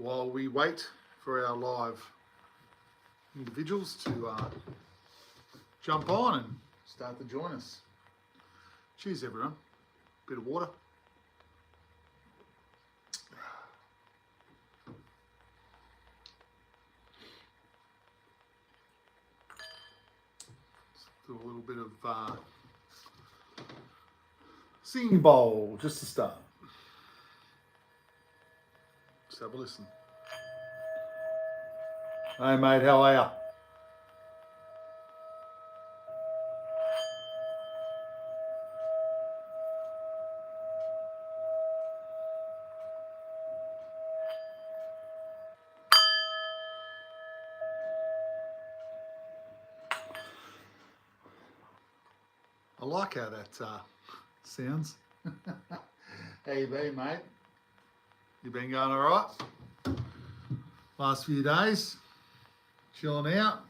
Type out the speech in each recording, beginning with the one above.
while we wait for our live individuals to jump on and start to join us. Cheers, everyone. Bit of water. Do a little bit of singing bowl just to start. Let's have a listen. Hey mate, how are you? I like how that sounds. How you been, mate? You been going all right? Last few days? Chilling out?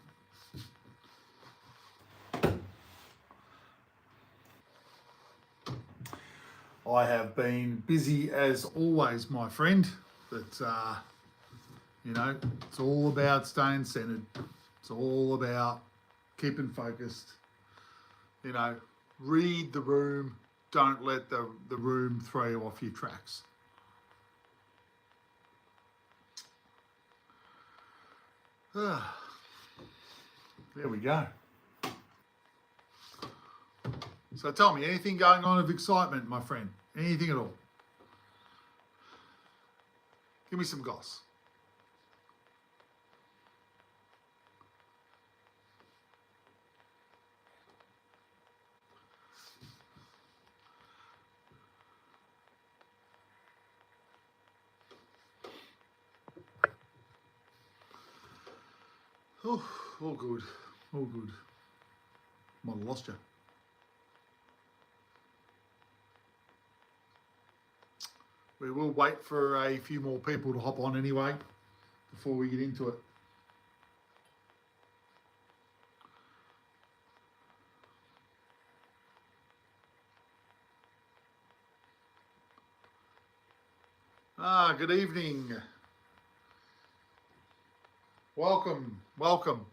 I have been busy as always, my friend. But, you know, it's all about staying centered. It's all about keeping focused. You know, read the room. Don't let the room throw you off your tracks. There we go. So tell me, anything going on of excitement, my friend? Anything at all? Give me some goss. Oh, all good, all good. Might have lost you. We will wait for a few more people to hop on anyway before we get into it. Good evening. Welcome, welcome.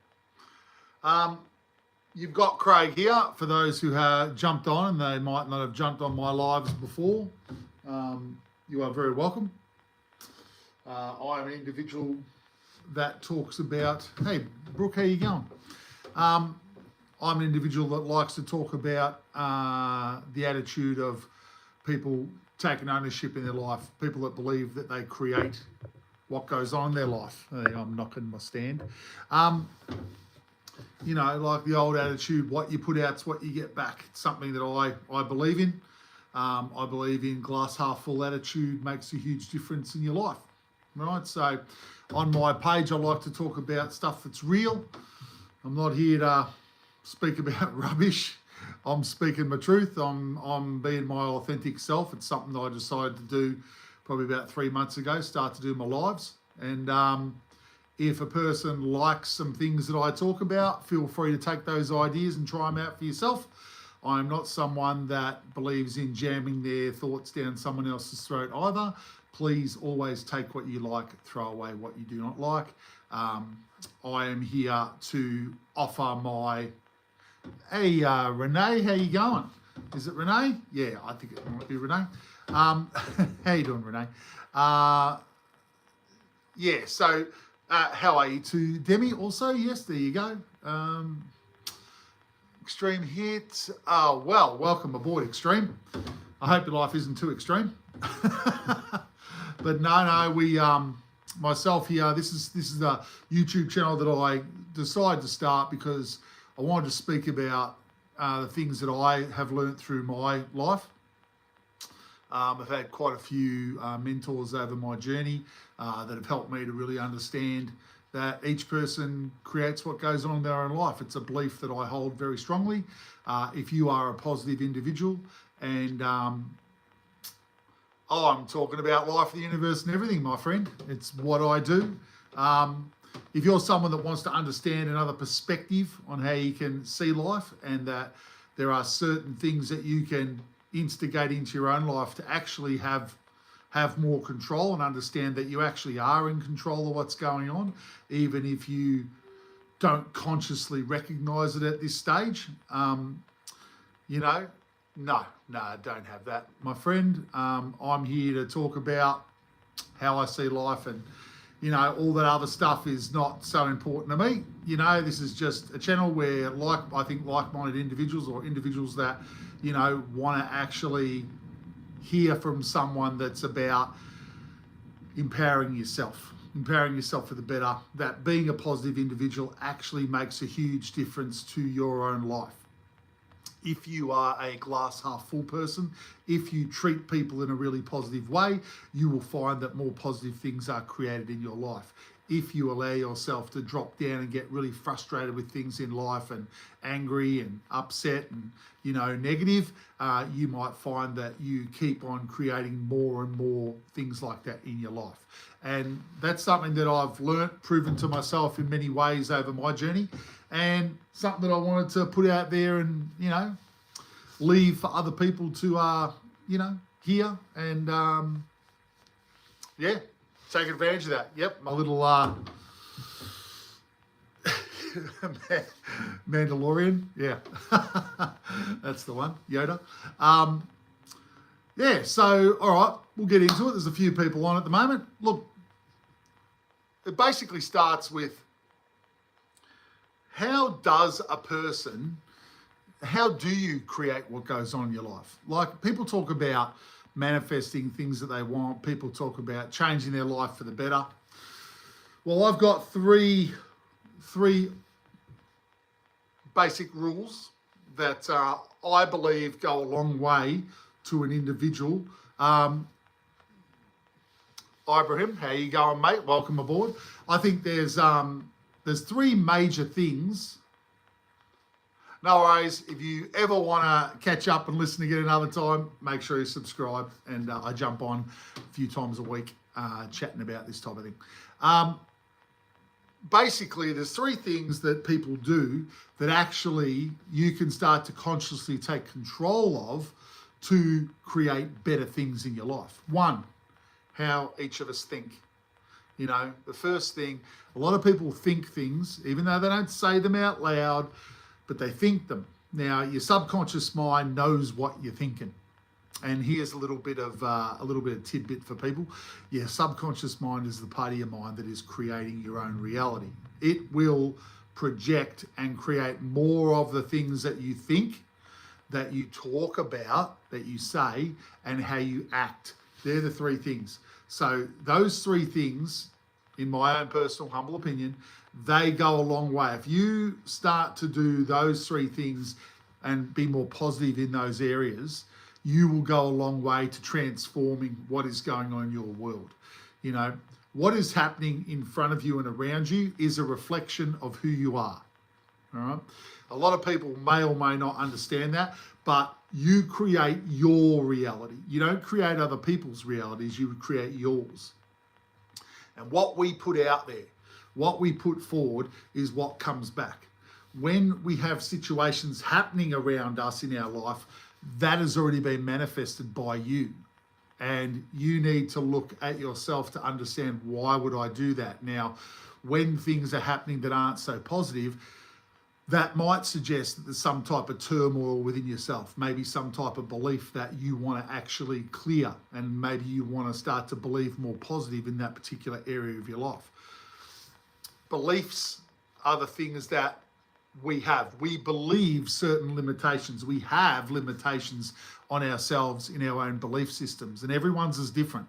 You've got Craig here for those who have jumped on and they might not have jumped on my lives before. You are very welcome. I am an individual that talks about, hey, Brooke, how you going? I'm an individual that likes to talk about the attitude of people taking ownership in their life, people that believe that they create what goes on in their life. I'm knocking my stand. You know, like the old attitude, what you put out's what you get back. It's something that I believe in. I believe in glass half full attitude makes a huge difference in your life, right? So on my page, I like to talk about stuff that's real. I'm not here to speak about rubbish. I'm speaking my truth. I'm being my authentic self. It's something that I decided to do probably about 3 months ago, start to do my lives. And if a person likes some things that I talk about, feel free to take those ideas and try them out for yourself. I'm not someone that believes in jamming their thoughts down someone else's throat either. Please always take what you like, throw away what you do not like. I am here to offer my... Hey, Renee, how you going? Is it Renee? Yeah, I think it might be Renee. How you doing, Renee? Yeah, so how are you to Demi also? Yes, there you go. Extreme hit. Well, welcome aboard, Extreme. I hope your life isn't too extreme. But no, we myself here. This is a YouTube channel that I decided to start because I wanted to speak about the things that I have learned through my life. I've had quite a few mentors over my journey that have helped me to really understand that each person creates what goes on in their own life. It's a belief that I hold very strongly. If you are a positive individual and I'm talking about life, the universe and everything, my friend. It's what I do. If you're someone that wants to understand another perspective on how you can see life and that there are certain things that you can instigate into your own life to actually have have more control and understand that you actually are in control of what's going on, even if you don't consciously recognize it at this stage. You know, no, I don't have that, my friend. I'm here to talk about how I see life, and you know, all that other stuff is not so important to me. You know, this is just a channel where, I think like-minded individuals, or individuals that, you know, want to actually hear from someone that's about empowering yourself for the better, that being a positive individual actually makes a huge difference to your own life. If you are a glass half full person, if you treat people in a really positive way, you will find that more positive things are created in your life. If you allow yourself to drop down and get really frustrated with things in life and angry and upset and, you know, negative, you might find that you keep on creating more and more things like that in your life. And that's something that I've learnt, proven to myself in many ways over my journey, and something that I wanted to put out there and, you know, leave for other people to, you know, hear and, yeah, take advantage of that. Yep, my little Mandalorian. Yeah, that's the one, Yoda. Yeah, so, all right, we'll get into it. There's a few people on at the moment. Look, it basically starts with, how do you create what goes on in your life? Like, people talk about manifesting things that they want. People talk about changing their life for the better. Well, I've got three basic rules that I believe go a long way to an individual. Ibrahim, how you going, mate? Welcome aboard. I think there's three major things. No worries. If you ever want to catch up and listen again another time, make sure you subscribe. And I jump on a few times a week chatting about this type of thing. Basically, there's three things that people do that actually you can start to consciously take control of to create better things in your life. One, how each of us think. You know, the first thing, a lot of people think things, even though they don't say them out loud, but they think them. Now, your subconscious mind knows what you're thinking. And here's a little bit of tidbit for people. Your subconscious mind is the part of your mind that is creating your own reality. It will project and create more of the things that you think, that you talk about, that you say, and how you act. They're the three things. So those three things, in my own personal humble opinion, they go a long way. If you start to do those three things and be more positive in those areas, you will go a long way to transforming what is going on in your world. You know, what is happening in front of you and around you is a reflection of who you are. All right. A lot of people may or may not understand that, but you create your reality. You don't create other people's realities, you create yours. And what we put out there, what we put forward, is what comes back. When we have situations happening around us in our life, that has already been manifested by you. And you need to look at yourself to understand, why would I do that? Now, when things are happening that aren't so positive, that might suggest that there's some type of turmoil within yourself, maybe some type of belief that you want to actually clear, and maybe you want to start to believe more positive in that particular area of your life. Beliefs are the things that we have. We believe certain limitations. We have limitations on ourselves in our own belief systems, and everyone's is different.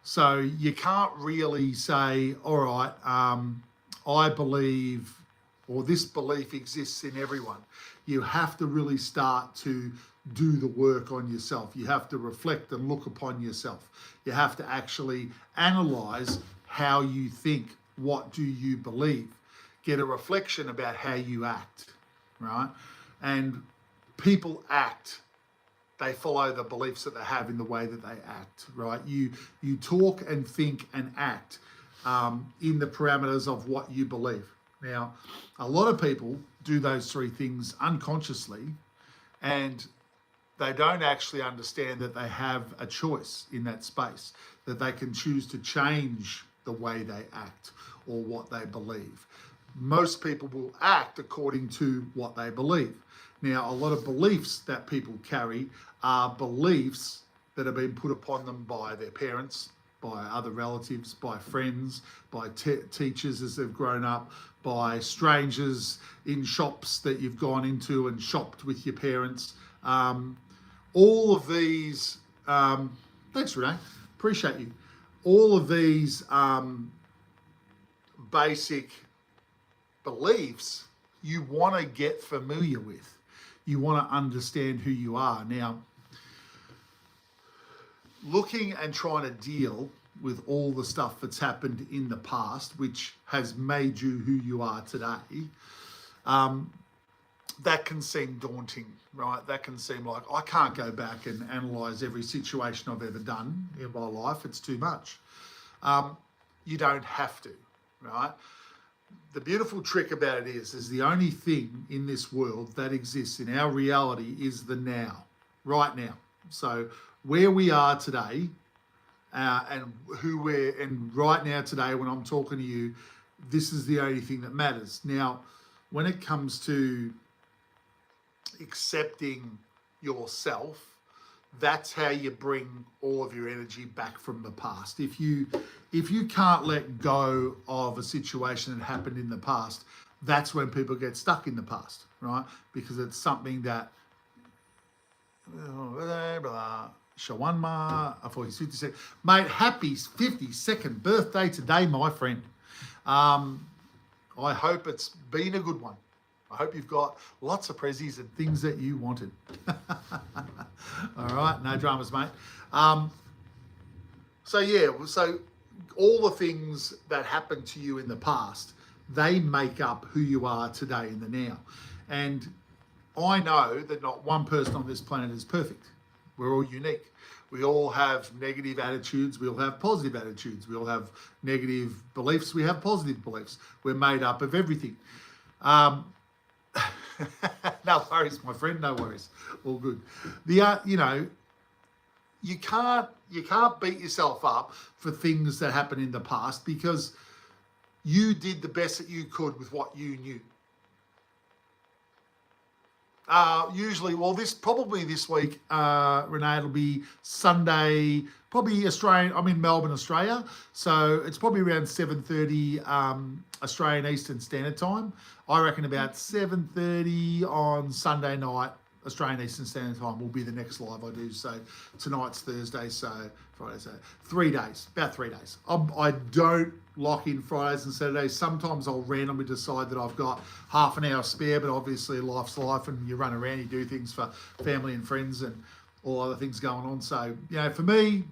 So you can't really say, all right, I believe, or this belief exists in everyone. You have to really start to do the work on yourself. You have to reflect and look upon yourself. You have to actually analyze how you think. What do you believe? Get a reflection about how you act, right? And people act. They follow the beliefs that they have in the way that they act, right? You talk and think and act in the parameters of what you believe. Now, a lot of people do those three things unconsciously, and they don't actually understand that they have a choice in that space, that they can choose to change the way they act or what they believe. Most people will act according to what they believe. Now, a lot of beliefs that people carry are beliefs that have been put upon them by their parents, by other relatives, by friends, by teachers as they've grown up, by strangers in shops that you've gone into and shopped with your parents. All of these, thanks Renee, appreciate you. All of these basic beliefs you want to get familiar with. You want to understand who you are. Now, looking and trying to deal with all the stuff that's happened in the past, which has made you who you are today, that can seem daunting, right? That can seem like, I can't go back and analyse every situation I've ever done in my life. It's too much. You don't have to, right? The beautiful trick about it is the only thing in this world that exists in our reality is the now, right now. So where we are today and right now today when I'm talking to you, this is the only thing that matters. Now, when it comes to accepting yourself, that's how you bring all of your energy back from the past. If you can't let go of a situation that happened in the past, that's when people get stuck in the past, right? Because it's something that Shawanma, for his 52nd. Mate, happy 52nd birthday today, my friend. I hope it's been a good one. I hope you've got lots of prezzies and things that you wanted. All right, no dramas, mate. So all the things that happened to you in the past, they make up who you are today in the now. And I know that not one person on this planet is perfect. We're all unique. We all have negative attitudes. We all have positive attitudes. We all have negative beliefs. We have positive beliefs. We're made up of everything. No worries, my friend. No worries. All good. You can't beat yourself up for things that happened in the past because you did the best that you could with what you knew. Usually, well, this week, Renee, it'll be Sunday, probably Australian. I'm in Melbourne, Australia, so it's probably around 7:30 Australian Eastern Standard Time. I reckon about 7:30 on Sunday night, Australian Eastern Standard Time will be the next live I do. So tonight's Thursday, so Friday, so 3 days, about 3 days. I don't lock in Fridays and Saturdays. Sometimes I'll randomly decide that I've got half an hour spare, but obviously life's life and you run around, you do things for family and friends and all other things going on. So, for me,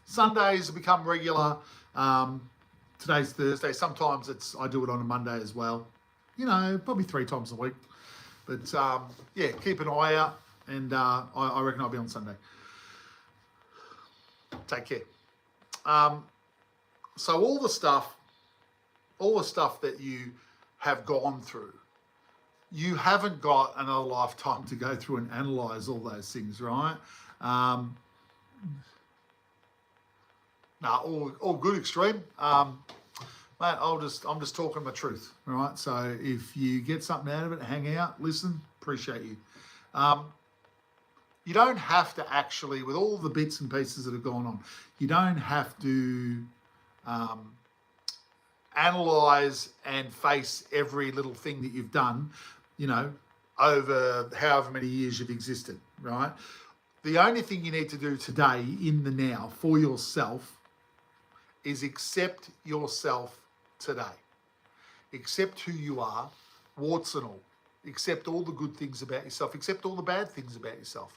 Sundays have become regular. Today's Thursday. Sometimes I do it on a Monday as well. Probably 3 times a week. But keep an eye out, and I reckon I'll be on Sunday. Take care. So all the stuff that you have gone through, you haven't got another lifetime to go through and analyze all those things, right? All good, Extreme. Mate, I'm just talking my truth, all right? So if you get something out of it, hang out, listen, appreciate you. You don't have to actually, with all the bits and pieces that have gone on, you don't have to analyze and face every little thing that you've done, over however many years you've existed, right? The only thing you need to do today in the now for yourself is accept yourself today. Accept who you are, warts and all. Accept all the good things about yourself. Accept all the bad things about yourself.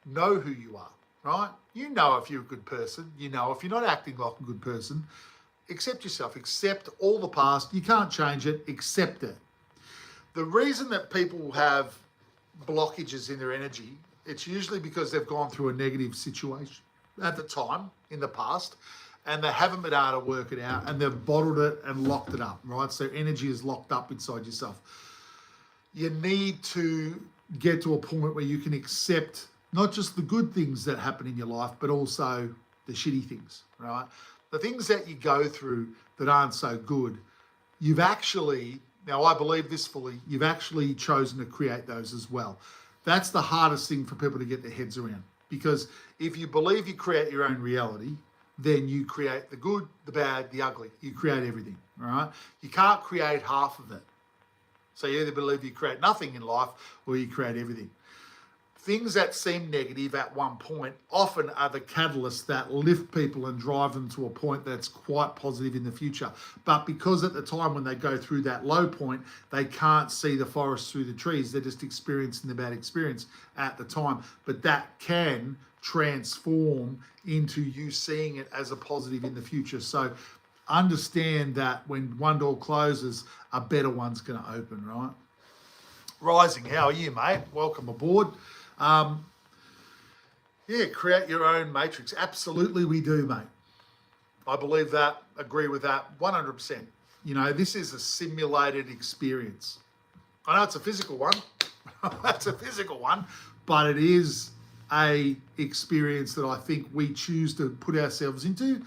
Know who you are, right? You know if you're a good person. You know if you're not acting like a good person. Accept yourself. Accept all the past. You can't change it. Accept it. The reason that people have blockages in their energy, it's usually because they've gone through a negative situation at the time in the past, and they haven't been able to work it out, and they've bottled it and locked it up, right? So energy is locked up inside yourself. You need to get to a point where you can accept not just the good things that happen in your life, but also the shitty things, right? The things that you go through that aren't so good, you've actually, now I believe this fully, you've actually chosen to create those as well. That's the hardest thing for people to get their heads around, because if you believe you create your own reality, then you create the good, the bad, the ugly. You create everything, all right? You can't create half of it. So you either believe you create nothing in life or you create everything. Things that seem negative at one point often are the catalysts that lift people and drive them to a point that's quite positive in the future. But because at the time when they go through that low point, they can't see the forest through the trees, they're just experiencing the bad experience at the time. But that can transform into you seeing it as a positive in the future. So understand that when one door closes, a better one's going to open, right? Rising, how are you, mate? Welcome aboard. Yeah, create your own matrix. Absolutely we do, mate. I believe that, agree with that 100%. You know, this is a simulated experience. I know it's a physical one. That's a physical one, but it is a experience that I think we choose to put ourselves into.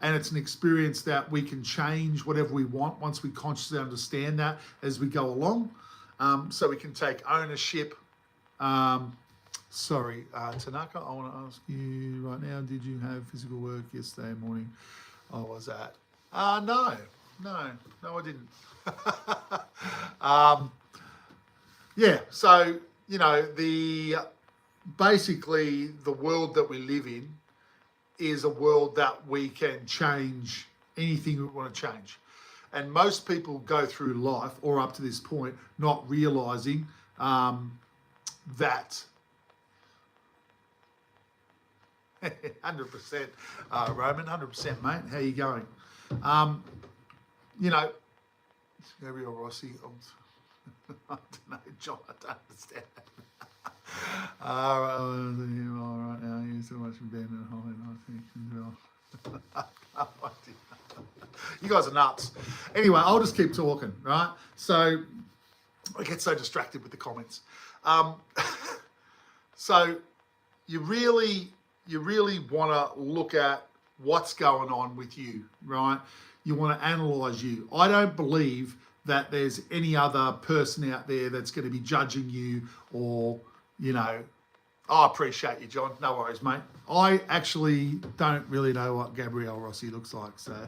And it's an experience that we can change whatever we want once we consciously understand that as we go along. So we can take ownership. Sorry, Tanaka, I want to ask you right now, did you have physical work yesterday morning? I was at. No, I didn't. Yeah, so, you know, basically the world that we live in is a world that we can change anything we want to change. And most people go through life, or up to this point, not realizing that 100%, Roman, 100%, mate. How you going? You know, Gabriel Rossi, I don't know, John, I don't understand that. All right now, you so much for being at home, I think. You guys are nuts. Anyway, I'll just keep talking, right? So I get so distracted with the comments. So you really want to look at what's going on with you, right? You want to analyze you. I don't believe that there's any other person out there that's going to be judging you or, you know, I appreciate you, John. No worries, mate. I actually don't really know what Gabrielle Rossi looks like, so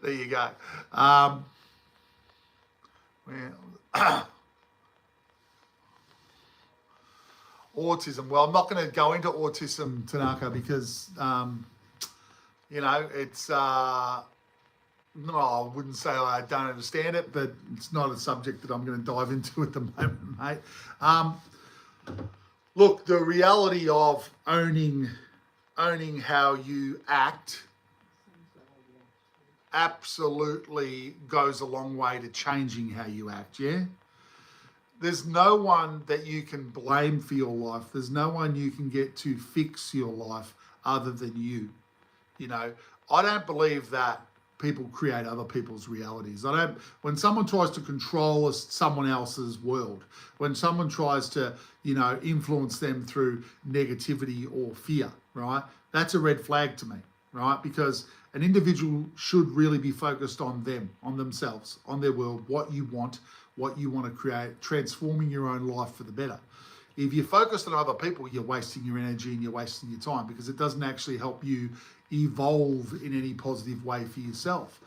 there you go. Autism. Well, I'm not going to go into autism, Tanaka, because, you know, it's, no, I wouldn't say I don't understand it, but it's not a subject that I'm going to dive into at the moment, mate. Look, the reality of owning how you act absolutely goes a long way to changing how you act, yeah? There's no one that you can blame for your life. There's no one you can get to fix your life other than you. You know, I don't believe that people create other people's realities. When someone tries to control someone else's world, when someone tries to, you know, influence them through negativity or fear, right? That's a red flag to me, right? Because an individual should really be focused on them, on themselves, on their world, what you want to create, transforming your own life for the better. If you're focused on other people, you're wasting your energy and you're wasting your time, because it doesn't actually help you evolve in any positive way for yourself.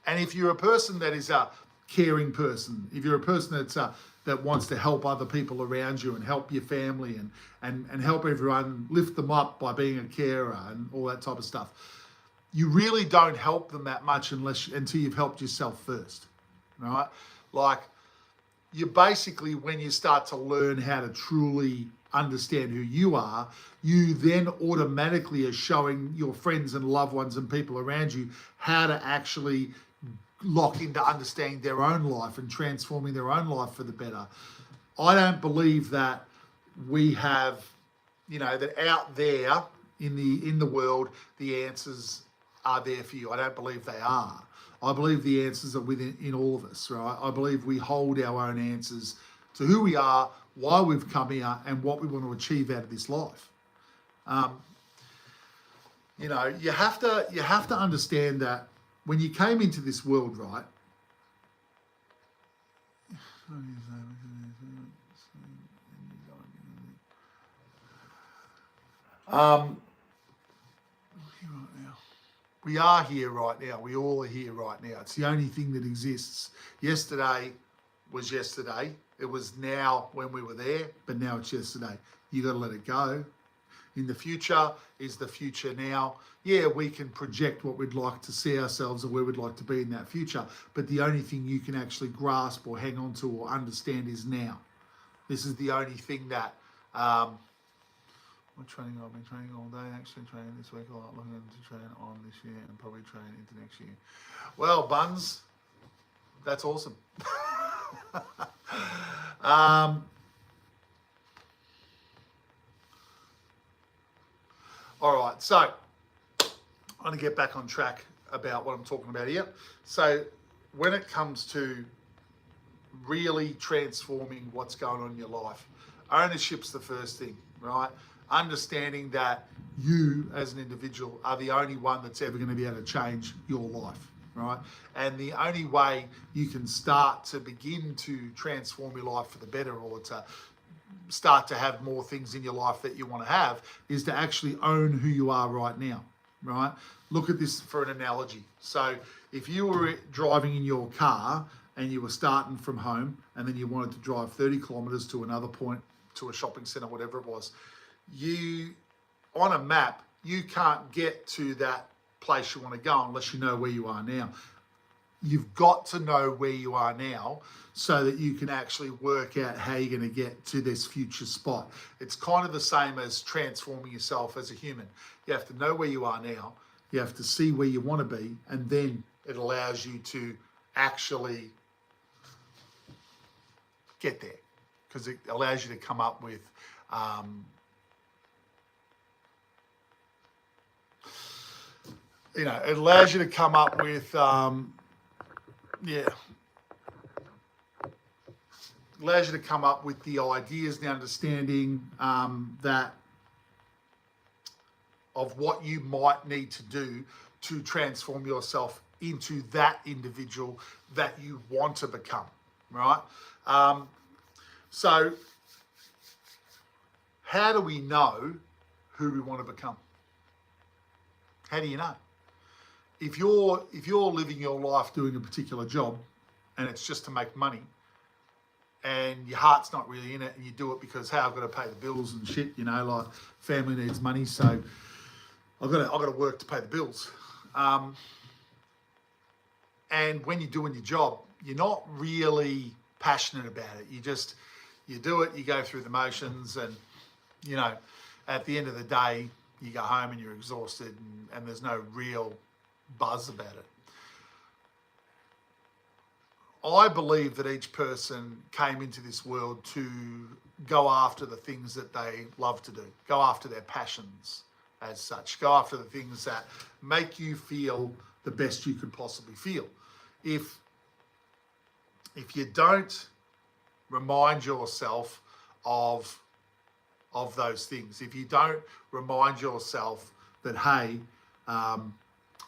And if you're a person that is a caring person, if you're a person that's that wants to help other people around you and help your family and help everyone, lift them up by being a carer and all that type of stuff, you really don't help them that much until you've helped yourself first, right? Like, you basically, when you start to learn how to truly understand who you are, you then automatically are showing your friends and loved ones and people around you how to actually lock into understanding their own life and transforming their own life for the better. I don't believe that we have, you know, that out there in the world, the answers are there for you. I don't believe they are. I believe the answers are in all of us, right? I believe we hold our own answers to who we are, why we've come here and what we want to achieve out of this life. You know, you have to understand that when you came into this world, right? We are here right now. We all are here right now. It's the only thing that exists. Yesterday was yesterday. It was now when we were there, but now it's yesterday. You got to let it go. In the future is the future now. Yeah, we can project what we'd like to see ourselves or where we'd like to be in that future, but the only thing you can actually grasp or hang on to or understand is now. This is the only thing that I've been training all day, actually training this week a lot, looking to train on this year and probably train into next year. Well, Buns, that's awesome. All right, so I'm going to get back on track about what I'm talking about here. So when it comes to really transforming what's going on in your life, ownership's the first thing, right? Understanding that you as an individual are the only one that's ever going to be able to change your life, right? And the only way you can start to begin to transform your life for the better, or to start to have more things in your life that you want to have, is to actually own who you are right now, right? Look at this for an analogy. So if you were driving in your car and you were starting from home and then you wanted to drive 30 kilometers to another point, to a shopping center, whatever it was, you, on a map, you can't get to that place you want to go unless you know where you are now. You've got to know where you are now so that you can actually work out how you're going to get to this future spot. It's kind of the same as transforming yourself as a human. You have to know where you are now. You have to see where you want to be, and then it allows you to actually get there, because it allows you to come up with it allows you to come up with allows you to come up with the ideas, the understanding that of what you might need to do to transform yourself into that individual that you want to become, right? So how do we know who we want to become? How do you know? If you're living your life doing a particular job and it's just to make money, and your heart's not really in it, and you do it because, hey, I've got to pay the bills and shit, you know, like family needs money, so I've got to work to pay the bills. And when you're doing your job, you're not really passionate about it. You do it, you go through the motions, and, you know, at the end of the day, you go home and you're exhausted, and there's no real buzz about it. I believe that each person came into this world to go after the things that they love to do, go after their passions as such, go after the things that make you feel the best you could possibly feel. If you don't remind yourself of those things, if you don't remind yourself that, hey, I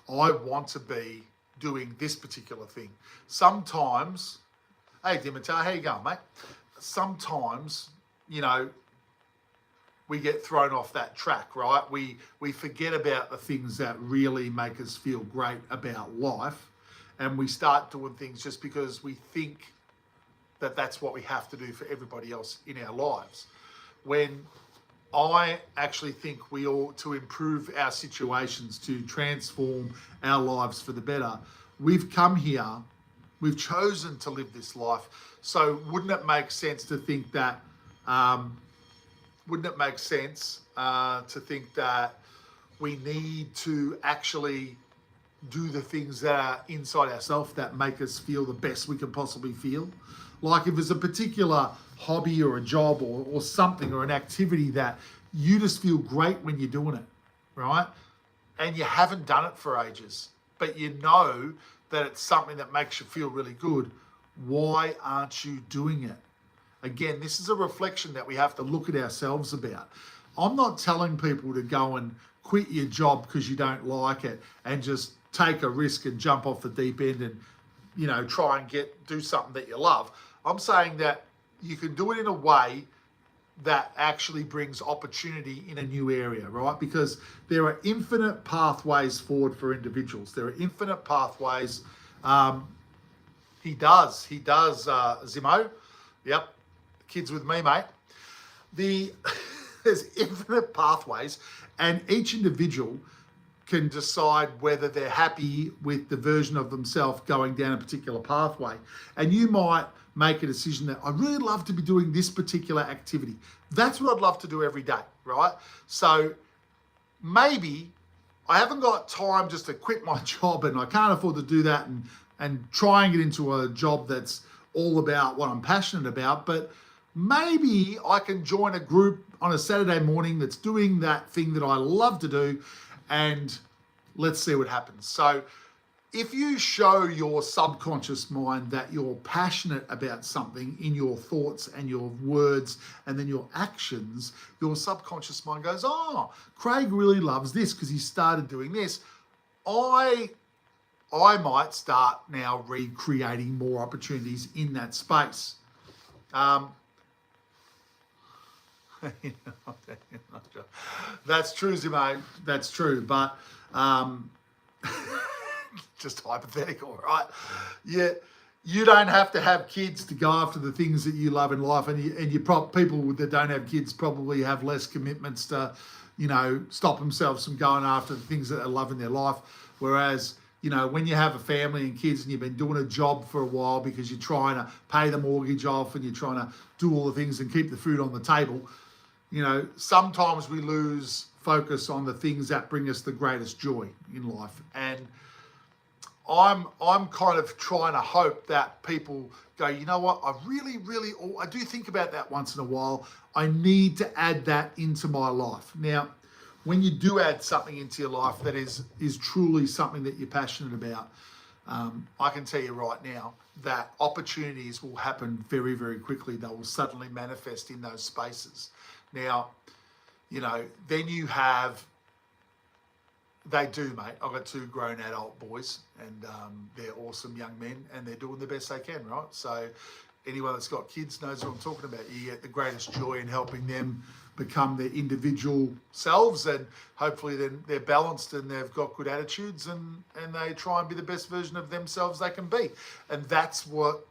want to be doing this particular thing. Sometimes, hey Dimitar, how you going, mate? Sometimes, you know, we get thrown off that track, right? We forget about the things that really make us feel great about life, and we start doing things just because we think that that's what we have to do for everybody else in our lives. When I actually think we ought to improve our situations, to transform our lives for the better. We've come here, we've chosen to live this life. So wouldn't it make sense to think that, we need to actually do the things that are inside ourselves that make us feel the best we can possibly feel? Like if there's a particular hobby or a job or something or an activity that you just feel great when you're doing it, right? And you haven't done it for ages, but you know that it's something that makes you feel really good. Why aren't you doing it? Again, this is a reflection that we have to look at ourselves about. I'm not telling people to go and quit your job because you don't like it and just take a risk and jump off the deep end and, you know, try and do something that you love. I'm saying that you can do it in a way that actually brings opportunity in a new area, right? Because there are infinite pathways forward for individuals. There are infinite pathways. He does, Zimo. Yep, kids with me, mate. There's infinite pathways, and each individual can decide whether they're happy with the version of themselves going down a particular pathway. And you might make a decision that I really love to be doing this particular activity. That's what I'd love to do every day, right? So maybe I haven't got time just to quit my job and I can't afford to do that and try and get into a job that's all about what I'm passionate about, but maybe I can join a group on a Saturday morning that's doing that thing that I love to do, and let's see what happens. So if you show your subconscious mind that you're passionate about something in your thoughts and your words and then your actions, your subconscious mind goes, oh, Craig really loves this because he started doing this. I might start now recreating more opportunities in that space. That's true, Zimo. That's true, but just hypothetical, right? Yeah, you don't have to have kids to go after the things that you love in life, and people that don't have kids probably have less commitments to, you know, stop themselves from going after the things that they love in their life. Whereas, you know, when you have a family and kids and you've been doing a job for a while because you're trying to pay the mortgage off and you're trying to do all the things and keep the food on the table, you know, sometimes we lose focus on the things that bring us the greatest joy in life. And I'm kind of trying to hope that people go, you know what, I do think about that once in a while. I need to add that into my life. Now, when you do add something into your life that is truly something that you're passionate about, I can tell you right now that opportunities will happen very, very quickly. They will suddenly manifest in those spaces. Now, you know, then you have, they do, mate. I've got 2 grown adult boys and they're awesome young men and they're doing the best they can, right? So anyone that's got kids knows what I'm talking about. You get the greatest joy in helping them become their individual selves, and hopefully then they're balanced and they've got good attitudes and they try and be the best version of themselves they can be. And that's what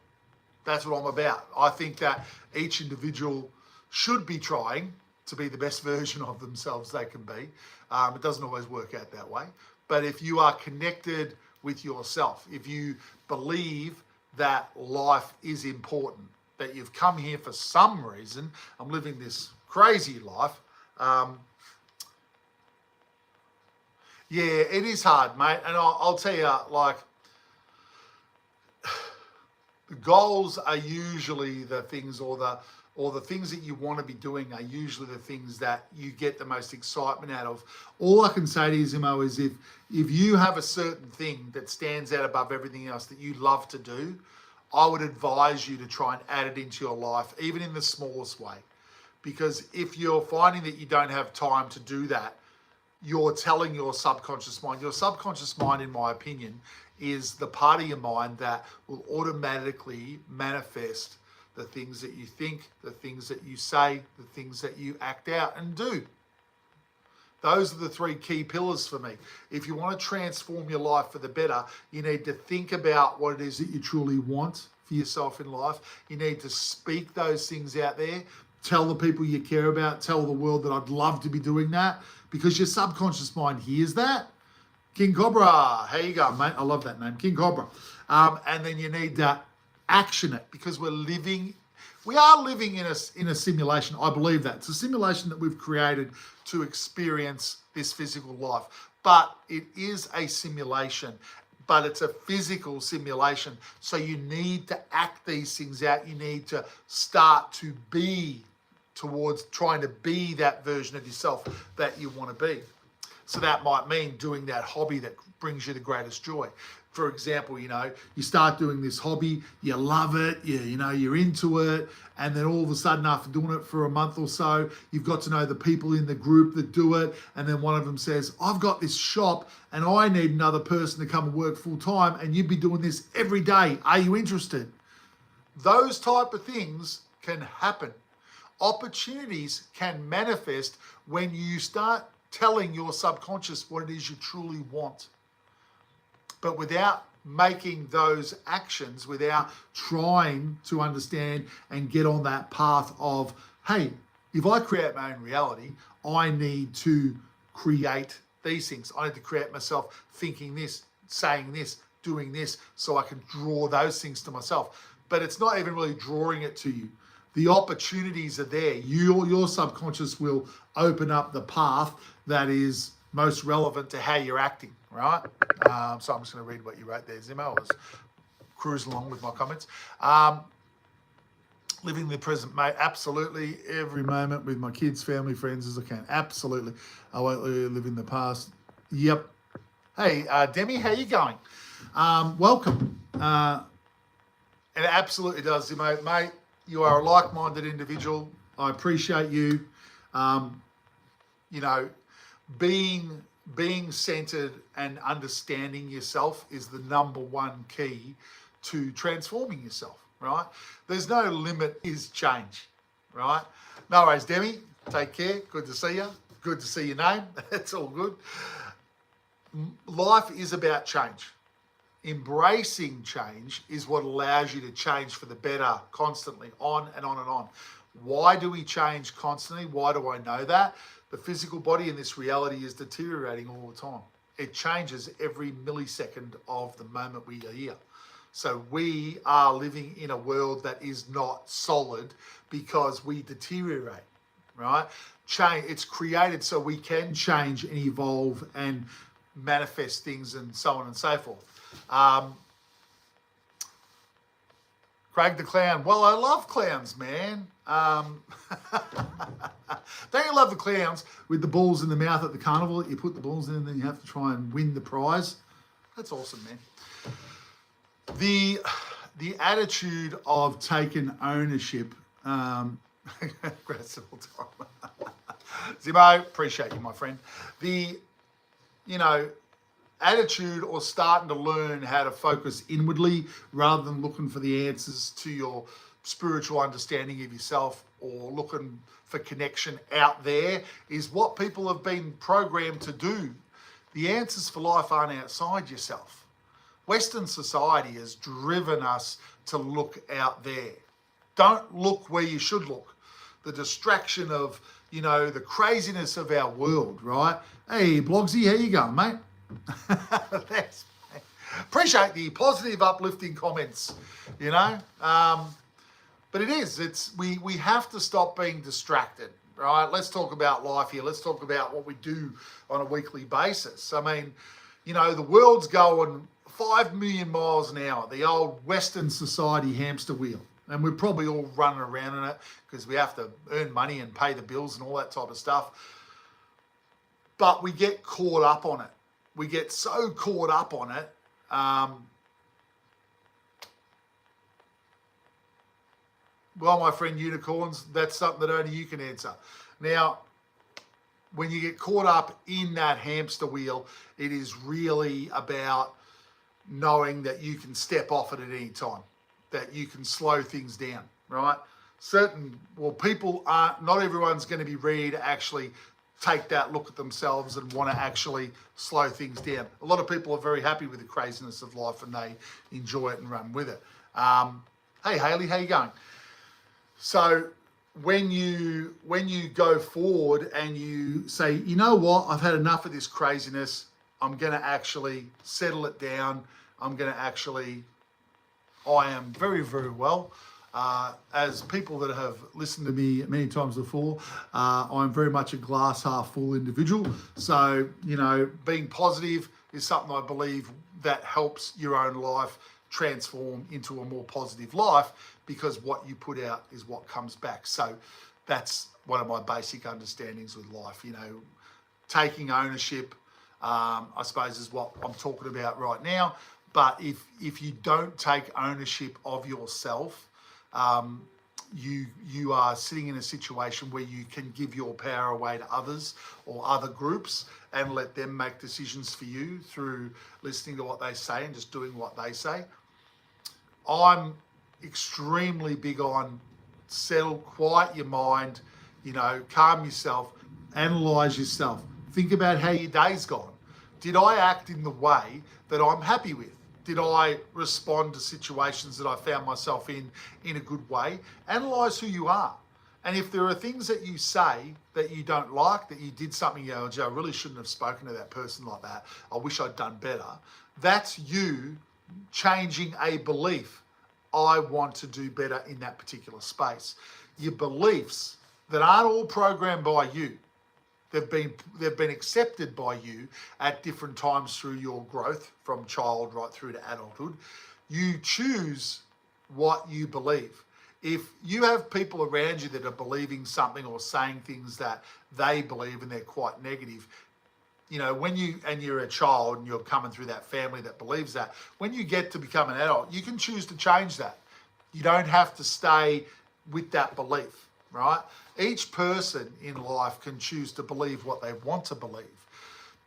I'm about. I think that each individual should be trying to be the best version of themselves they can be. It doesn't always work out that way. But if you are connected with yourself, if you believe that life is important, that you've come here for some reason, I'm living this crazy life. Yeah, it is hard, mate. And I'll tell you, like, the goals are usually the things, or the things that you want to be doing are usually the things that you get the most excitement out of. All I can say to you, Zimo, is if you have a certain thing that stands out above everything else that you love to do, I would advise you to try and add it into your life, even in the smallest way. Because if you're finding that you don't have time to do that, you're telling your subconscious mind. Your subconscious mind, in my opinion, is the part of your mind that will automatically manifest the things that you think, the things that you say, the things that you act out and do. Those are the 3 key pillars for me. If you want to transform your life for the better, you need to think about what it is that you truly want for yourself in life. You need to speak those things out there. Tell the people you care about, tell the world that I'd love to be doing that, because your subconscious mind hears that. King Cobra, how you going, mate? I love that name, King Cobra. And then you need to action it, because we are living in a simulation. I believe that. It's a simulation that we've created to experience this physical life. But it is a simulation, but it's a physical simulation. So you need to act these things out. You need to start to be towards trying to be that version of yourself that you want to be. So that might mean doing that hobby that brings you the greatest joy. For example, you start doing this hobby, you love it, you're into it, and then all of a sudden after doing it for a month or so, you've got to know the people in the group that do it, and then one of them says, I've got this shop and I need another person to come and work full time, and you'd be doing this every day. Are you interested? Those type of things can happen. Opportunities can manifest when you start telling your subconscious what it is you truly want. But without making those actions, without trying to understand and get on that path of, hey, if I create my own reality, I need to create these things. I need to create myself thinking this, saying this, doing this, so I can draw those things to myself. But it's not even really drawing it to you. The opportunities are there. Your subconscious will open up the path that is most relevant to how you're acting, right? So I'm just going to read what you wrote there, Zimo. I was cruising along with my comments. Living the present, mate. Absolutely. Every moment with my kids, family, friends as I can. Absolutely. I won't live in the past. Yep. Hey, Demi, how you going? Welcome. It absolutely does, Zimo. Mate, you are a like-minded individual. I appreciate you. Being centered and understanding yourself is the number one key to transforming yourself, right? There's no limit is change, right? No worries, Demi. Take care. Good to see you. Good to see your name. It's all good. Life is about change. Embracing change is what allows you to change for the better constantly, on and on and on. Why do we change constantly? Why do I know that? The physical body in this reality is deteriorating all the time. It changes every millisecond of the moment we are here. So we are living in a world that is not solid because we deteriorate, right? Change, it's created so we can change and evolve and manifest things and so on and so forth. Craig the Clown. Well, I love clowns, man. Don't you love the clowns with the balls in the mouth at the carnival that you put the balls in and then you have to try and win the prize? That's awesome, man. The attitude of taking ownership. Zimo, appreciate you, my friend. Attitude or starting to learn how to focus inwardly rather than looking for the answers to your spiritual understanding of yourself or looking for connection out there is what people have been programmed to do. The answers for life aren't outside yourself. Western society has driven us to look out there. Don't look where you should look. The distraction of, the craziness of our world, right? Hey, Blogsy, how you going, mate? Thanks, mate. Appreciate the positive, uplifting comments, But we have to stop being distracted, right? Let's talk about life here. Let's talk about what we do on a weekly basis. I mean, the world's going 5 million miles an hour, the old Western society hamster wheel. And we're probably all running around in it because we have to earn money and pay the bills and all that type of stuff. But we get caught up on it. We get so caught up on it. Well, my friend Unicorns, that's something that only you can answer. Now, when you get caught up in that hamster wheel, it is really about knowing that you can step off it at any time, that you can slow things down, right? Not everyone's going to be ready to actually take that look at themselves and want to actually slow things down. A lot of people are very happy with the craziness of life and they enjoy it and run with it. Hey, Haley, how you going? So when you go forward and you say, you know what, I've had enough of this craziness, I'm going to actually settle it down. I am very, very well. As people that have listened to me many times before, I'm very much a glass half full individual. So, being positive is something I believe that helps your own life transform into a more positive life, because what you put out is what comes back. So that's one of my basic understandings with life, taking ownership, I suppose is what I'm talking about right now. But if you don't take ownership of yourself, you are sitting in a situation where you can give your power away to others or other groups and let them make decisions for you through listening to what they say and just doing what they say. I'm extremely big on settle, quiet your mind, calm yourself, analyze yourself. Think about how your day's gone. Did I act in the way that I'm happy with? Did I respond to situations that I found myself in a good way? Analyze who you are. And if there are things that you say that you don't like, that you did something, I really shouldn't have spoken to that person like that. I wish I'd done better. That's you changing a belief. I want to do better in that particular space. Your beliefs that aren't all programmed by you. They've been accepted by you at different times through your growth from child right through to adulthood. You choose what you believe. If you have people around you that are believing something or saying things that they believe and they're quite negative, when you're a child and you're coming through that family that believes that, when you get to become an adult, you can choose to change that. You don't have to stay with that belief, right? Each person in life can choose to believe what they want to believe.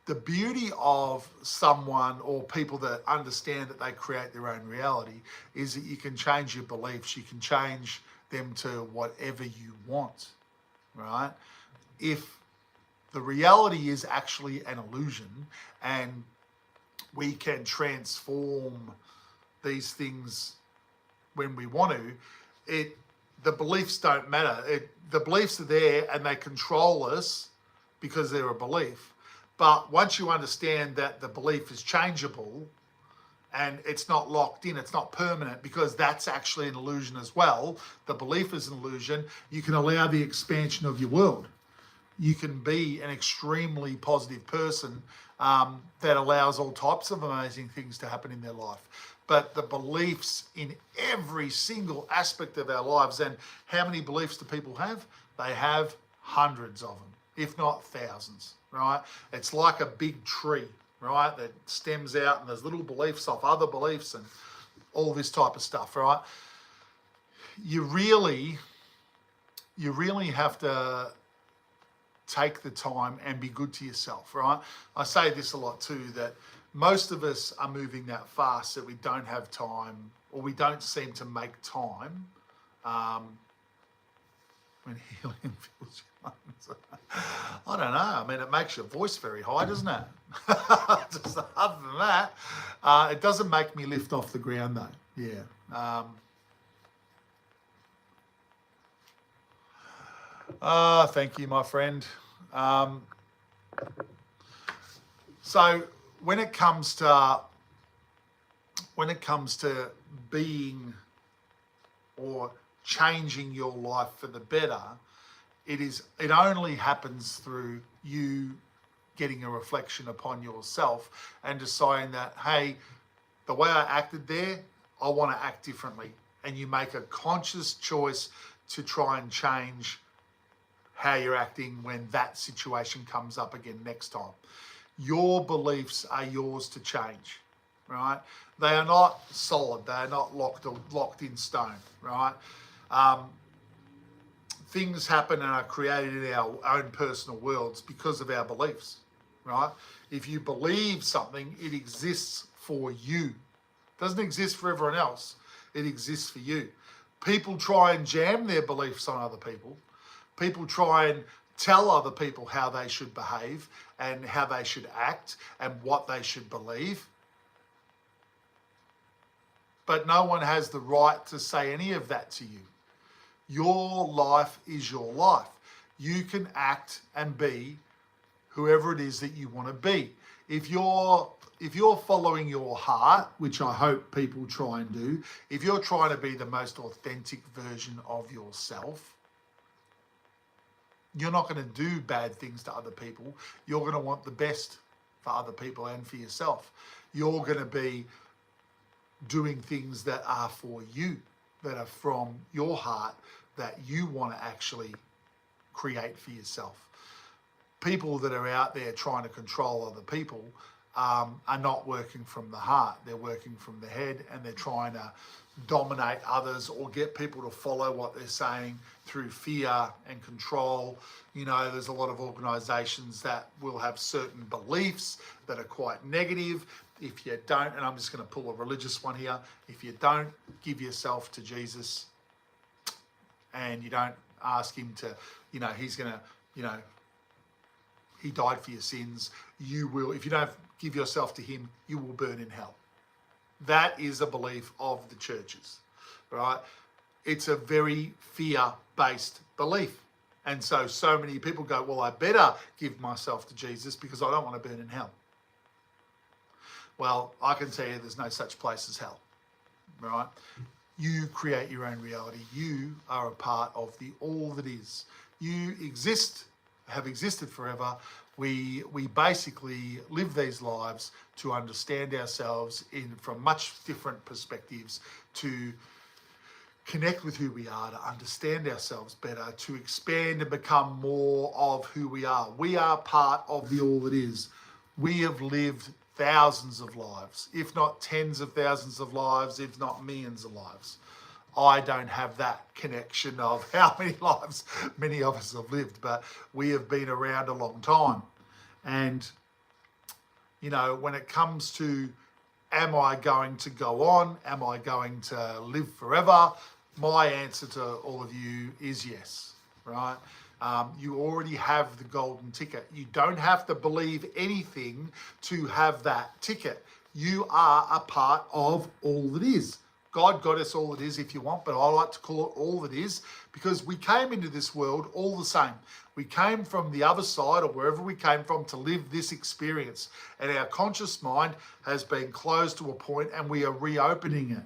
The beauty of someone or people that understand that they create their own reality is that you can change your beliefs. You can change them to whatever you want, right? If the reality is actually an illusion and we can transform these things when we want to, the beliefs don't matter. The beliefs are there and they control us because they're a belief. But once you understand that the belief is changeable and it's not locked in, it's not permanent, because that's actually an illusion as well. The belief is an illusion. You can allow the expansion of your world. You can be an extremely positive person that allows all types of amazing things to happen in their life. But the beliefs in every single aspect of our lives, and how many beliefs do people have? They have hundreds of them, if not thousands, right? It's like a big tree, right, that stems out and there's little beliefs off other beliefs and all this type of stuff, right? You really have to take the time and be good to yourself, right? I say this a lot too, that most of us are moving that fast that we don't have time, or we don't seem to make time when helium fills your lungs. I don't know. I mean, it makes your voice very high, doesn't it? Just other than that, it doesn't make me lift off the ground though. Yeah. Thank you, my friend. So when it comes to being or changing your life for the better, it only happens through you getting a reflection upon yourself and deciding that, hey, the way I acted there, I want to act differently. And you make a conscious choice to try and change how you're acting when that situation comes up again next time. Your beliefs are yours to change, right? They are not solid. They are not locked in stone, right? Things happen and are created in our own personal worlds because of our beliefs, right? If you believe something, it exists for you. It doesn't exist for everyone else. It exists for you. People try and jam their beliefs on other people. People try and tell other people how they should behave and how they should act and what they should believe. But no one has the right to say any of that to you. Your life is your life. You can act and be whoever it is that you want to be. If you're following your heart, which I hope people try and do, if you're trying to be the most authentic version of yourself, you're not going to do bad things to other people. You're going to want the best for other people and for yourself. You're going to be doing things that are for you, that are from your heart, that you want to actually create for yourself. people that are out there trying to control other people are not working from the heart. They're working from the head, and they're trying to dominate others or get people to follow what they're saying through fear and control. You know, there's a lot of organisations that will have certain beliefs that are quite negative. If you don't, and I'm just going to pull a religious one here, if you don't give yourself to Jesus and you don't ask him to, you know, he's going to, you know, he died for your sins, you will, if you don't give yourself to him, you will burn in hell. That is a belief of the churches, right? It's a very fear-based belief. And so many people go, well, I better give myself to Jesus because I don't want to burn in hell. Well, I can tell you there's no such place as hell, right? You create your own reality. You are a part of the all that is. You exist, have existed forever. We basically live these lives to understand ourselves from much different perspectives, to connect with who we are, to understand ourselves better, to expand and become more of who we are. We are part of the all that is. We have lived thousands of lives, if not tens of thousands of lives, if not millions of lives. I don't have that connection of how many lives many of us have lived, but we have been around a long time. And, you know, when it comes to, am I going to go on? Am I going to live forever? My answer to all of you is yes, right? You already have the golden ticket. You don't have to believe anything to have that ticket. You are a part of all that is. God got us all that is if you want, but I like to call it all that is because we came into this world all the same. We came from the other side or wherever we came from to live this experience, and our conscious mind has been closed to a point and we are reopening it.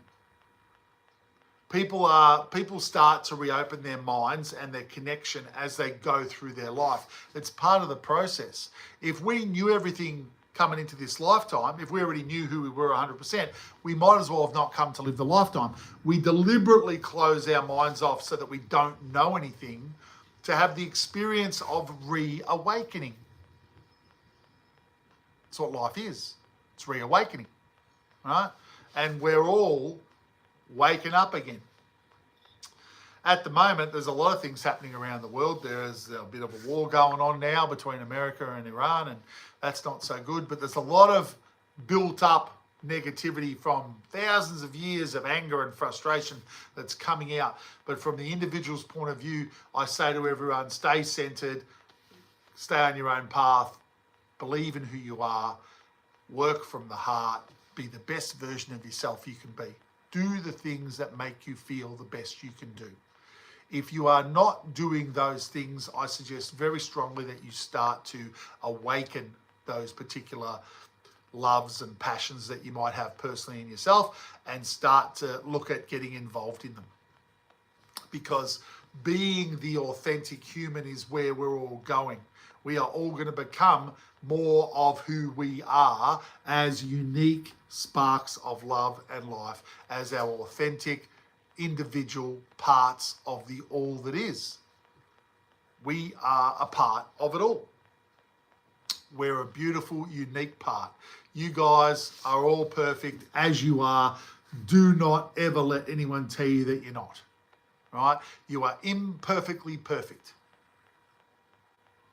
People start to reopen their minds and their connection as they go through their life. It's part of the process. If we knew everything coming into this lifetime, if we already knew who we were 100%, we might as well have not come to live the lifetime. We deliberately close our minds off so that we don't know anything, to have the experience of reawakening. That's what life is. It's reawakening, right? And we're all waking up again. At the moment, there's a lot of things happening around the world. There is a bit of a war going on now between America and Iran, and that's not so good. But there's a lot of built up negativity from thousands of years of anger and frustration that's coming out. But from the individual's point of view, I say to everyone, stay centered, stay on your own path, believe in who you are, work from the heart, be the best version of yourself you can be. Do the things that make you feel the best you can do. If you are not doing those things, I suggest very strongly that you start to awaken those particular loves and passions that you might have personally in yourself and start to look at getting involved in them. Because being the authentic human is where we're all going. We are all going to become more of who we are as unique sparks of love and life, as our authentic individual parts of the all that is. We are a part of it all. We're a beautiful, unique part. You guys are all perfect as you are. Do not ever let anyone tell you that you're not, right? You are imperfectly perfect.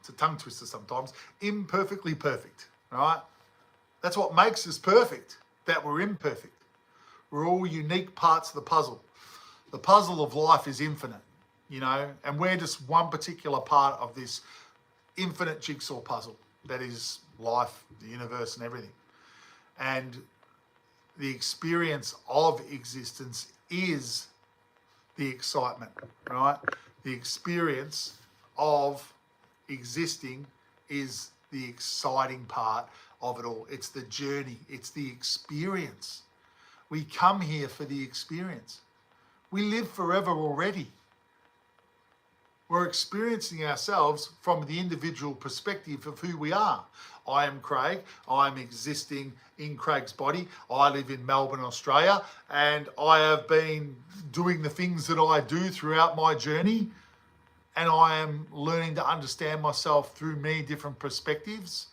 It's a tongue twister sometimes. Imperfectly perfect, right? That's what makes us perfect, that we're imperfect. We're all unique parts of the puzzle. The puzzle of life is infinite, you know, and we're just one particular part of this infinite jigsaw puzzle that is life, the universe, and everything. And the experience of existence is the excitement, right? The experience of existing is the exciting part of it all. It's the journey. It's the experience. We come here for the experience. We live forever already. We're experiencing ourselves from the individual perspective of who we are. I am Craig. I'm existing in Craig's body. I live in Melbourne, Australia, and I have been doing the things that I do throughout my journey. and I am learning to understand myself through many different perspectives.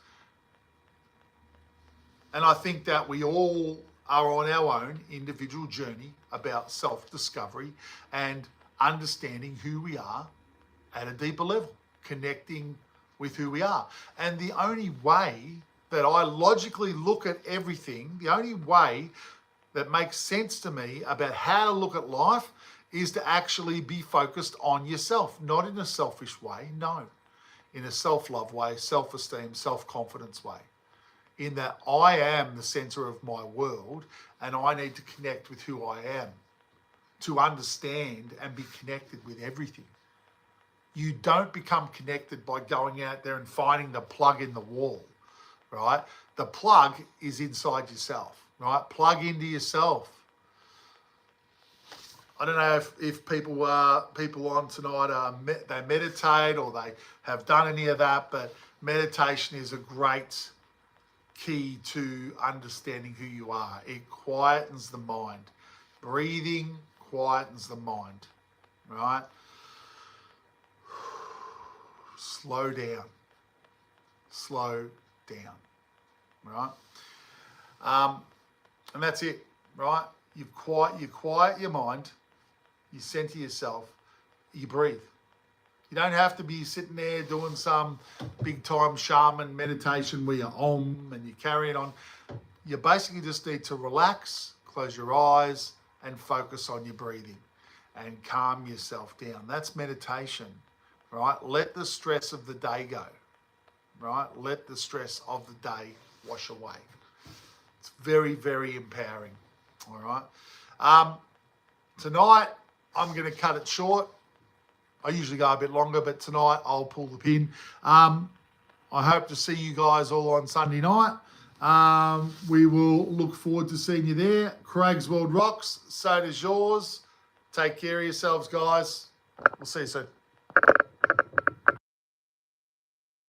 And I think that we all are on our own individual journey about self-discovery and understanding who we are at a deeper level, connecting with who we are. And the only way that I logically look at everything, the only way that makes sense to me about how to look at life is to actually be focused on yourself, not in a selfish way, no, in a self-love way, self-esteem, self-confidence way, in that I am the center of my world and I need to connect with who I am to understand and be connected with everything. You don't become connected by going out there and finding the plug in the wall, right? The plug is inside yourself, right? Plug into yourself. I don't know if people on tonight they meditate or they have done any of that, but meditation is a great key to understanding who you are. It quietens the mind. Breathing quietens the mind, right? Slow down. Slow down, right? And that's it, right? You quiet your mind. You center yourself. You breathe. You don't have to be sitting there doing some big time shaman meditation where you're om and you're carrying on. You basically just need to relax, close your eyes and focus on your breathing and calm yourself down. That's meditation, right? Let the stress of the day go, right? Let the stress of the day wash away. It's very, very empowering, all right? Tonight, I'm going to cut it short. I usually go a bit longer, but tonight I'll pull the pin. I hope to see you guys all on Sunday night. We will look forward to seeing you there. Craigsworldrocks, so does yours. Take care of yourselves, guys. We'll see you soon.